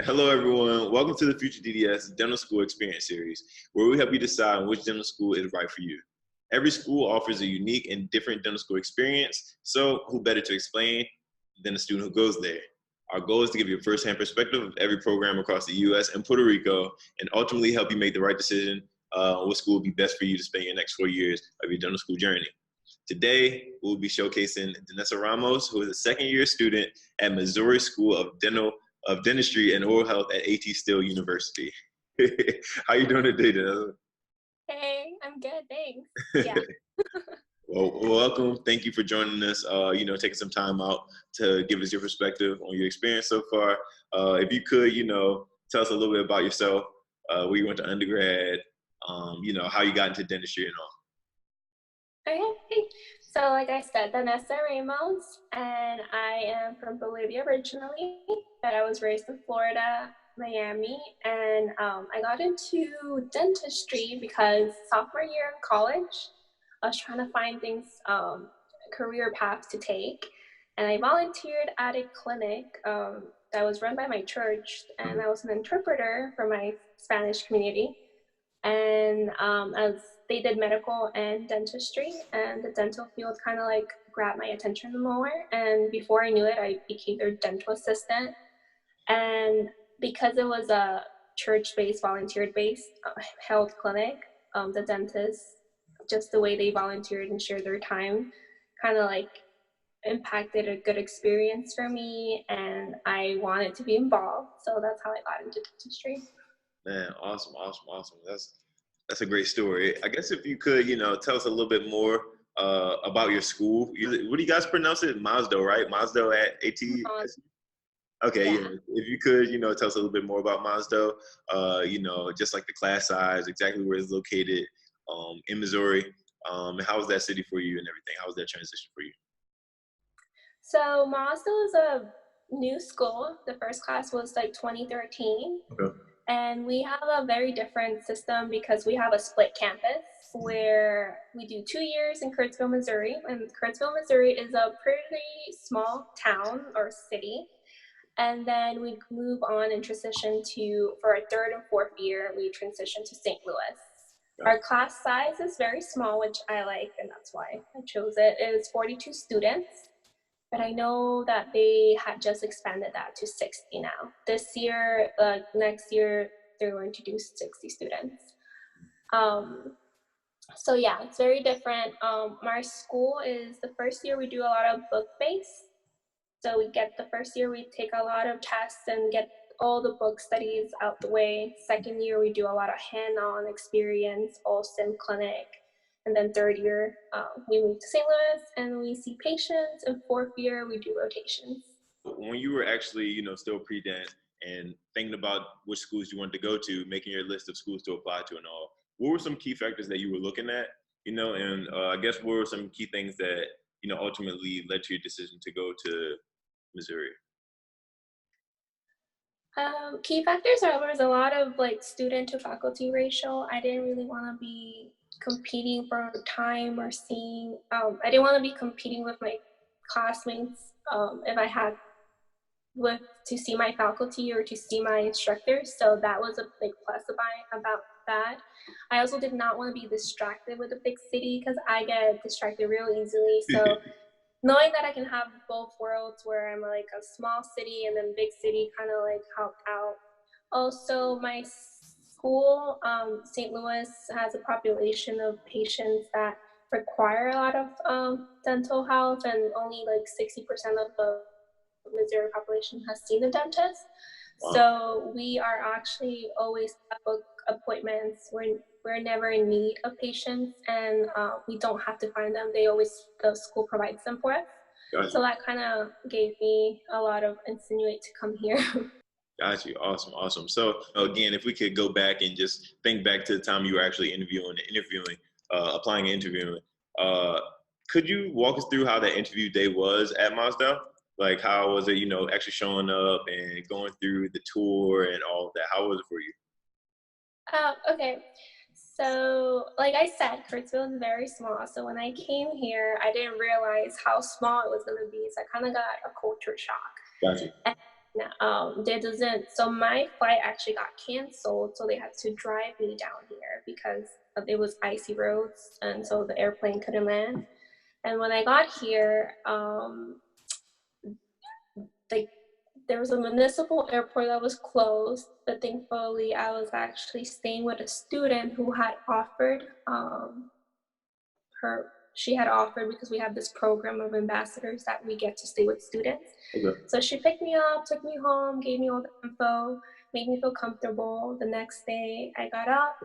Hello everyone. Welcome to the FutureDDS Dental School Experience Series, where we help you decide which dental school is right for you. Every school offers a unique and different dental school experience, so who better to explain than a student who goes there? Our goal is to give you a first-hand perspective of every program across the U.S. and Puerto Rico, and ultimately help you make the right decision what school would be best for you to spend your next 4 years of your dental school journey. Today, we'll be showcasing Danessa Ramos, who is a second-year student at Missouri School of Dentistry and Oral Health at ATSU University. How you doing today, Danessa? Hey, I'm good, thanks. Yeah. Well, welcome. Thank you for joining us. Taking some time out to give us your perspective on your experience so far. If you could, tell us a little bit about yourself, where you went to undergrad, how you got into dentistry and all. Okay, so like I said, Danessa Ramos, and I am from Bolivia originally, but I was raised in Florida, Miami, and I got into dentistry because sophomore year in college, I was trying to find things, career paths to take, and I volunteered at a clinic that was run by my church, and I was an interpreter for my Spanish community. And as they did medical and dentistry, and the dental field kind of like grabbed my attention more. And before I knew it, I became their dental assistant. And because it was a church-based, volunteer-based health clinic, the dentists, just the way they volunteered and shared their time, kind of like impacted a good experience for me, and I wanted to be involved. So that's how I got into dentistry. Man, awesome. That's a great story. I guess if you could, tell us a little bit more about your school. What do you guys pronounce it? MOSDOH, right? MOSDOH at ATSU? Okay, yeah. If you could, tell us a little bit more about MOSDOH, just like the class size, exactly where it's located in Missouri. And how was that city for you and everything? How was that transition for you? So MOSDOH is a new school. The first class was like 2013. Okay. And we have a very different system because we have a split campus where we do 2 years in Kurtzville, Missouri. And Kurtzville, Missouri is a pretty small town or city. And then we move on and transition for our third and fourth year, we transition to St. Louis. Yeah. Our class size is very small, which I like, and that's why I chose it. It is 42 students. But I know that they had just expanded that to 60 now. This year, next year, they're going to do 60 students. So yeah, it's very different. Our school is, the first year we do a lot of book-based. So the first year we take a lot of tests and get all the book studies out the way. Second year we do a lot of hand-on experience, all sim clinic. And then third year, we move to St. Louis and we see patients. And fourth year, we do rotations. When you were actually, still pre-dent and thinking about which schools you wanted to go to, making your list of schools to apply to and all, what were some key factors that you were looking at, and I guess what were some key things that, ultimately led to your decision to go to Missouri? Key factors there was a lot of like student to faculty ratio. I didn't really want to be competing for time or seeing, I didn't want to be competing with my classmates if I had to see my faculty or to see my instructors. So that was a big plus about that. I also did not want to be distracted with a big city because I get distracted real easily. So knowing that I can have both worlds where I'm like a small city and then big city kind of like helped out. Also, my school, St. Louis, has a population of patients that require a lot of dental health, and only like 60% of the Missouri population has seen a dentist. Wow. So we are actually always at book appointments. We're never in need of patients, and we don't have to find them. The school provides them for us. Gotcha. So that kind of gave me a lot of insinuate to come here. Got you. Awesome. So again, if we could go back and just think back to the time you were actually applying and interviewing, could you walk us through how that interview day was at MOSDOH? Like, how was it, actually showing up and going through the tour and all of that? How was it for you? Okay. So, like I said, Kurtzville is very small. So when I came here, I didn't realize how small it was going to be. So I kind of got a culture shock. Gotcha. And There doesn't, so my flight actually got canceled, so they had to drive me down here because it was icy roads, and so the airplane couldn't land. And when I got here, like there was a municipal airport that was closed, but thankfully I was actually staying with a student who had offered she had offered, because we have this program of ambassadors that we get to stay with students. Okay. So she picked me up, took me home, gave me all the info, made me feel comfortable. The next day I got up,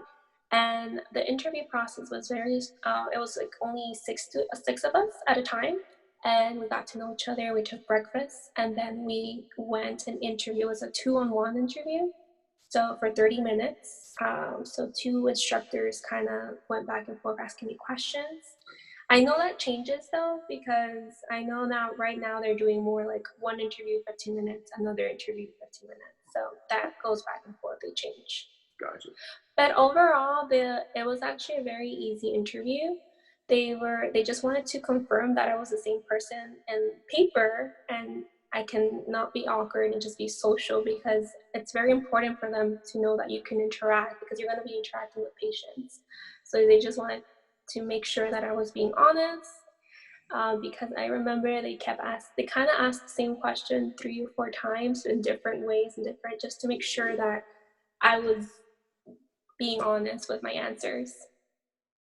and the interview process was very, it was like only six of us at a time. And we got to know each other, we took breakfast, and then we went and interviewed. It was a 2-on-1 interview. So for 30 minutes, so two instructors kind of went back and forth asking me questions. I know that changes though, because I know now, right now they're doing more like one interview 15 minutes, another interview 15 minutes. So that goes back and forth, they change. Gotcha. But overall, it was actually a very easy interview. They just wanted to confirm that I was the same person in paper, and I can not be awkward and just be social, because it's very important for them to know that you can interact, because you're going to be interacting with patients. So they just wanted to make sure that I was being honest, because I remember they kind of asked the same question 3 or 4 times in different ways and just to make sure that I was being honest with my answers.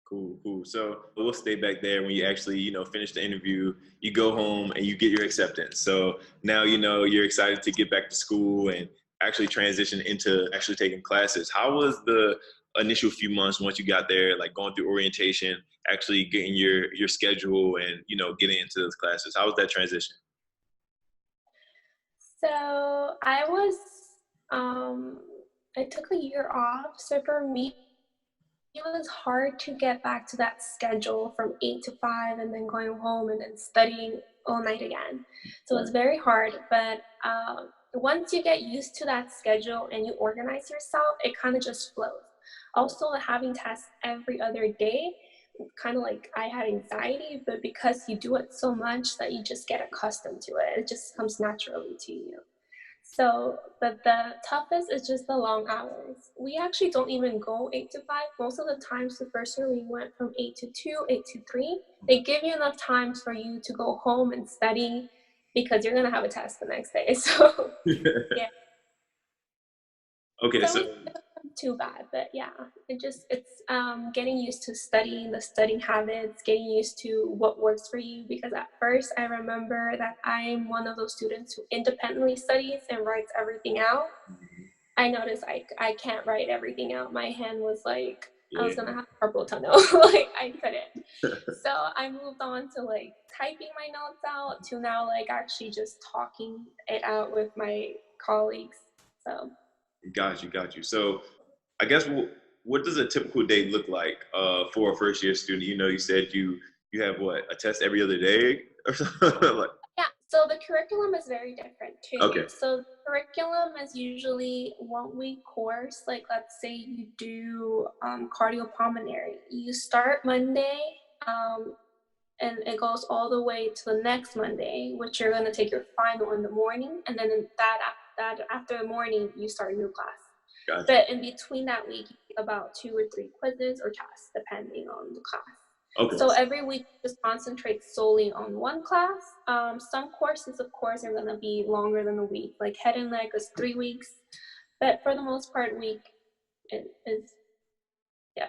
Cool. So we'll stay back there. When you actually, finish the interview, you go home and you get your acceptance. So now, you're excited to get back to school and actually transition into actually taking classes. How was the initial few months once you got there, like going through orientation, actually getting your schedule and, getting into those classes? How was that transition? So I took a year off. So for me, it was hard to get back to that schedule from 8 to 5 and then going home and then studying all night again. So it's very hard, but once you get used to that schedule and you organize yourself, it kind of just flows. Also, having tests every other day, kind of like I had anxiety, but because you do it so much that you just get accustomed to it, it just comes naturally to you. So, but the toughest is just the long hours. We actually don't even go 8 to 5. Most of the times, the first year we went from 8 to 2, 8 to 3. They give you enough times for you to go home and study, because you're going to have a test the next day. So, yeah. Okay, so it wasn't too bad, but yeah, it's getting used to studying, the studying habits, getting used to what works for you. Because at first I remember that I'm one of those students who independently studies and writes everything out. I noticed I can't write everything out. My hand was like, I was gonna have carpal tunnel. Like I couldn't. So I moved on to like typing my notes out, to now like actually just talking it out with my colleagues. So Got you. So I guess what does a typical day look like for a first year student? You said you have a test every other day or something? Like, yeah, so the curriculum is very different too. okay. So the curriculum is usually 1-week course. Like let's say you do cardiopulmonary. You start Monday, and it goes all the way to the next Monday, which you're going to take your final in the morning, and then that after the morning you start a new class. Gotcha. But in between that week, you take about 2 or 3 quizzes or tests, depending on the class. Okay. So every week, just concentrate solely on one class. Some courses, of course, are going to be longer than a week. Like head and neck is 3 weeks, but for the most part, week is yeah.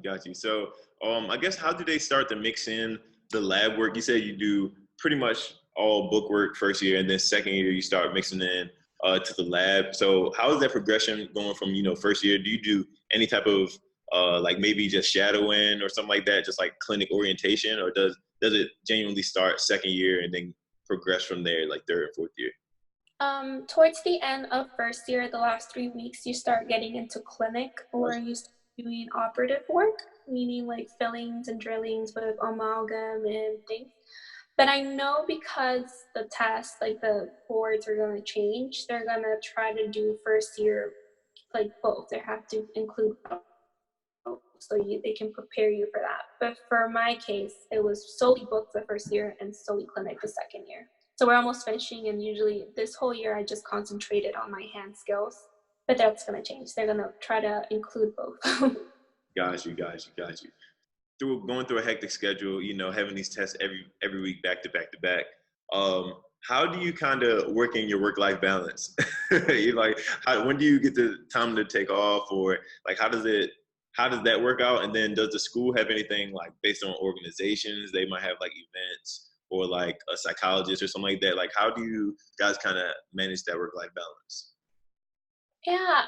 Got you. So I guess how do they start to mix in the lab work? You said you do pretty much all book work first year, and then second year you start mixing in to the lab. So how is that progression going from first year? Do you do any type of like maybe just shadowing or something like that, just like clinic orientation, or does it genuinely start second year and then progress from there, like third and fourth year? Towards the end of first year, the last 3 weeks, you start getting into clinic, or you start doing operative work, meaning like fillings and drillings with amalgam and things. But I know because the tests, like the boards are going to change, they're going to try to do first year, like both. They have to include both, so they can prepare you for that. But for my case, it was solely booked the first year and solely clinic the second year. So we're almost finishing, and usually this whole year I just concentrated on my hand skills, but that's going to change. They're going to try to include both. Got you, got you, got you. Through going through a hectic schedule, you know, having these tests every week back to back to back. How do you kind of work in your work-life balance? You like, when do you get the time to take off, or like how does that work out? And then does the school have anything like based on organizations? They might have like events or like a psychologist or something like that. Like how do you guys kind of manage that work-life balance? Yeah,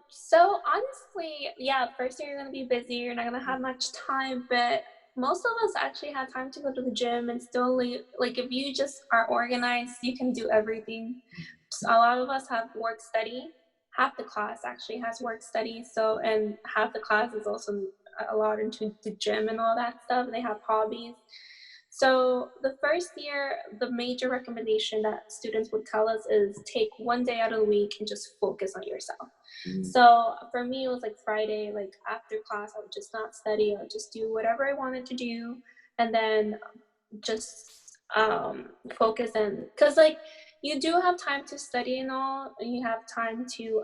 so honestly, yeah, first year you're gonna be busy, you're not gonna have much time, but most of us actually have time to go to the gym and still like if you just are organized, you can do everything. So a lot of us have work study. Half the class actually has work study, so and half the class is also a lot into the gym and all that stuff. They have hobbies. So the first year, the major recommendation that students would tell us is take one day out of the week and just focus on yourself. Mm-hmm. So for me, it was like Friday, like after class, I would just not study. I would just do whatever I wanted to do, and then just focus in, because like you do have time to study and all, and you have time to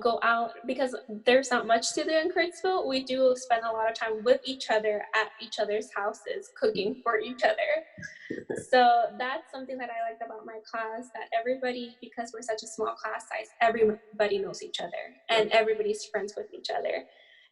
go out, because there's not much to do in Kurtzville. We do spend a lot of time with each other at each other's houses, cooking for each other. So that's something that I liked about my class, that everybody, because we're such a small class size, everybody knows each other and everybody's friends with each other.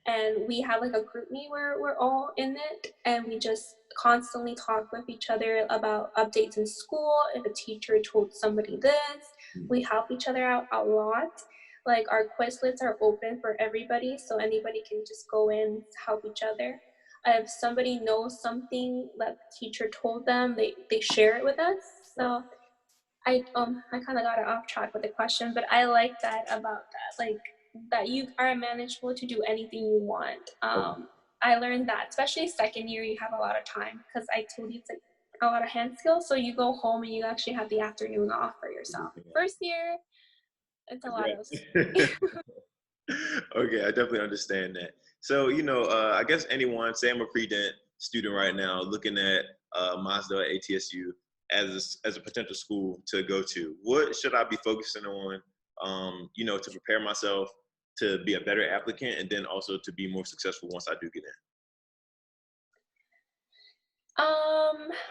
And we have like a group meet where we're all in it, and we just constantly talk with each other about updates in school. If a teacher told somebody this, we help each other out a lot. Like our Quizlets are open for everybody, so anybody can just go in, help each other. If somebody knows something that the teacher told them, they share it with us. So I kind of got off track with the question, but I like that about that, like that you are manageable to do anything you want. I learned that, especially second year, you have a lot of time, because I told you it's like a lot of hand skills. So you go home and you actually have the afternoon off for yourself. First year, it's a lot of Okay, I definitely understand that. So, you know, I guess anyone, say I'm a pre-dent student right now, looking at MOSDOH at ATSU as a potential school to go to. What should I be focusing on, you know, to prepare myself to be a better applicant, and then also to be more successful once I do get in?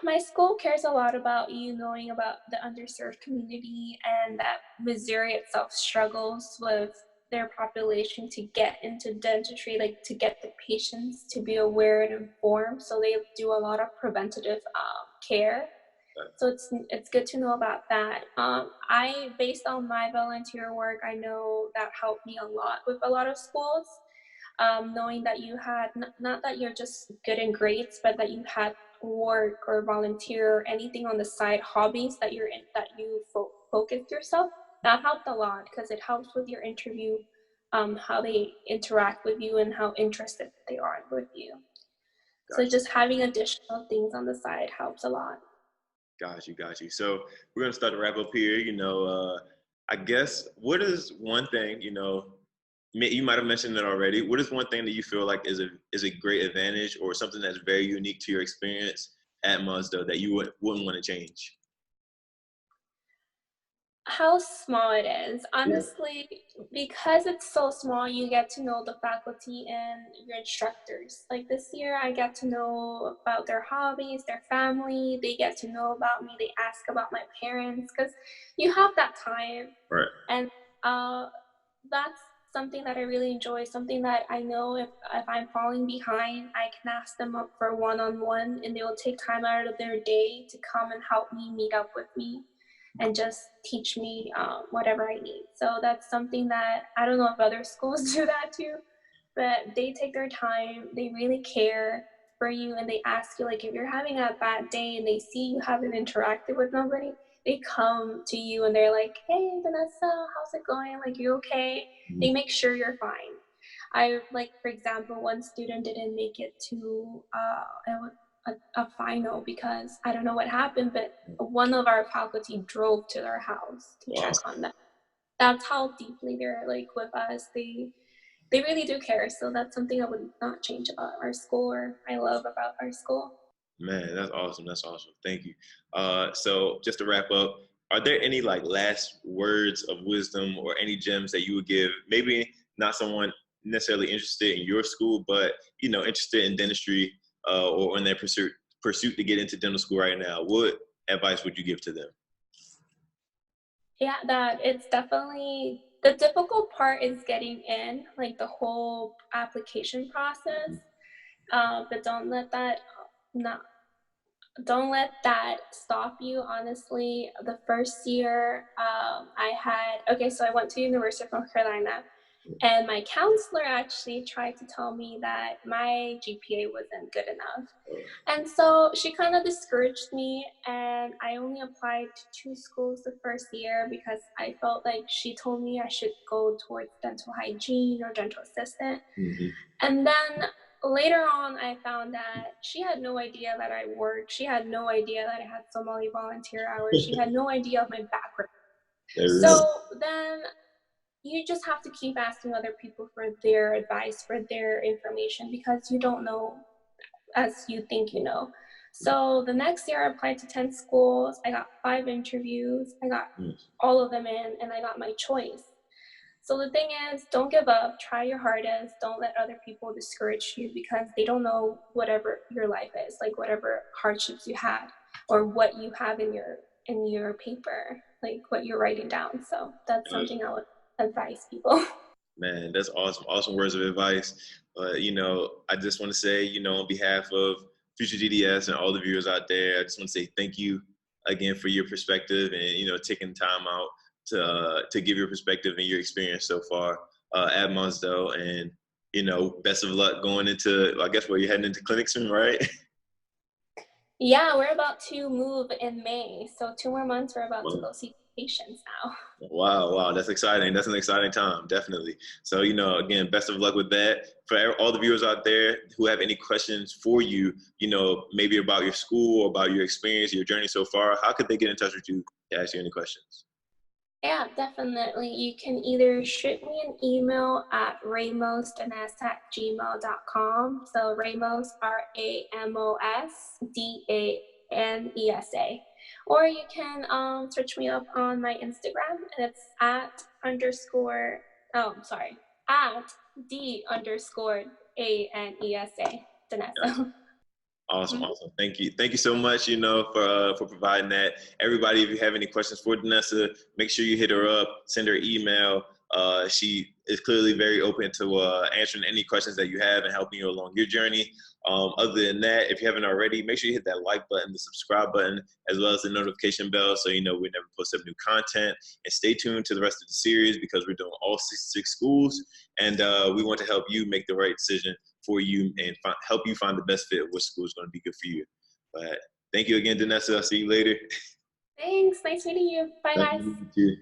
My school cares a lot about you knowing about the underserved community, and that Missouri itself struggles with their population to get into dentistry, like to get the patients to be aware and informed. So they do a lot of preventative care. So it's good to know about that. I, based on my volunteer work, I know that helped me a lot with a lot of schools. Knowing that you had not that you're just good in grades, but that you had work or volunteer or anything on the side, hobbies that you're in, that you focused yourself. That helped a lot, because it helps with your interview, how they interact with you and how interested they are with you. Gotcha. So just having additional things on the side helps a lot. Got you, got you. So we're gonna start to wrap up here. You know, I guess what is one thing, you know, you might have mentioned it already. What is one thing that you feel like is a great advantage, or something that's very unique to your experience at MOSDOH that you wouldn't want to change? How small it is. Honestly, because it's so small, you get to know the faculty and your instructors. Like this year, I get to know about their hobbies, their family. They get to know about me. They ask about my parents, because you have that time. Right. And that's something that I really enjoy, something that I know if I'm falling behind, I can ask them up for one-on-one, and they will take time out of their day to come and help me, meet up with me, and just teach me whatever I need. So that's something that I don't know if other schools do that too, but they take their time, they really care for you, and they ask you, like if you're having a bad day and they see you haven't interacted with nobody, they come to you and they're like, hey, Vanessa, how's it going? Like, you okay? Mm-hmm. They make sure you're fine. I, like, for example, one student didn't make it to a final because I don't know what happened, but one of our faculty drove to their house to check on them. That's how deeply they're like with us. They really do care. So that's something I would not change about our school, or I love about our school. Man, that's awesome. That's awesome. Thank you. So just to wrap up, are there any like last words of wisdom or any gems that you would give? Maybe not someone necessarily interested in your school, but interested in dentistry or in their pursuit to get into dental school right now. What advice would you give to them? Yeah, that it's definitely the difficult part is getting in, like the whole application process. But not don't let that stop you. Honestly, the first year, so I went to University of North Carolina, and my counselor actually tried to tell me that my GPA wasn't good enough. And so she kind of discouraged me, and I only applied to 2 schools the first year because I felt like she told me I should go towards dental hygiene or dental assistant. Mm-hmm. And then later on, I found that she had no idea that I worked. She had no idea that I had Somali volunteer hours. She had no idea of my background. So then you just have to keep asking other people for their advice, for their information, because you don't know as you think you know. So the next year I applied to 10 schools. I got 5 interviews. I got all of them in, and I got my choice. So the thing is, don't give up. Try your hardest. Don't let other people discourage you, because they don't know whatever your life is, like whatever hardships you had or what you have in your paper, like what you're writing down. So that's something I would advise people. Man, that's awesome. Awesome words of advice. I just want to say, on behalf of FutureDDS and all the viewers out there, I just want to say thank you again for your perspective and, taking time out to give your perspective and your experience so far at MOSDOH. And, best of luck going into, I guess, where you're heading into clinic soon, right? Yeah, we're about to move in May. So 2 more months, we're about to go see patients now. Wow, that's exciting. That's an exciting time, definitely. So, again, best of luck with that. For all the viewers out there who have any questions for you, maybe about your school or about your experience, your journey so far, how could they get in touch with you to ask you any questions? Yeah, definitely. You can either shoot me an email at ramosdanesa@gmail.com. So Ramos, RAMOSDANESA. Or you can search me up on my Instagram, and it's at D_ANESA, Danessa. Awesome. Thank you. Thank you so much, for providing that. Everybody, if you have any questions for Danessa, make sure you hit her up, send her email. She is clearly very open to answering any questions that you have and helping you along your journey. Other than that, if you haven't already, make sure you hit that like button, the subscribe button, as well as the notification bell so you know we never post up new content. And stay tuned to the rest of the series because we're doing all 66 schools, and we want to help you make the right decision for you and help you find the best fit of which school is going to be good for you. But thank you again, Danessa. I'll see you later. Thanks. Nice meeting you. Bye, guys. Nice to meet you.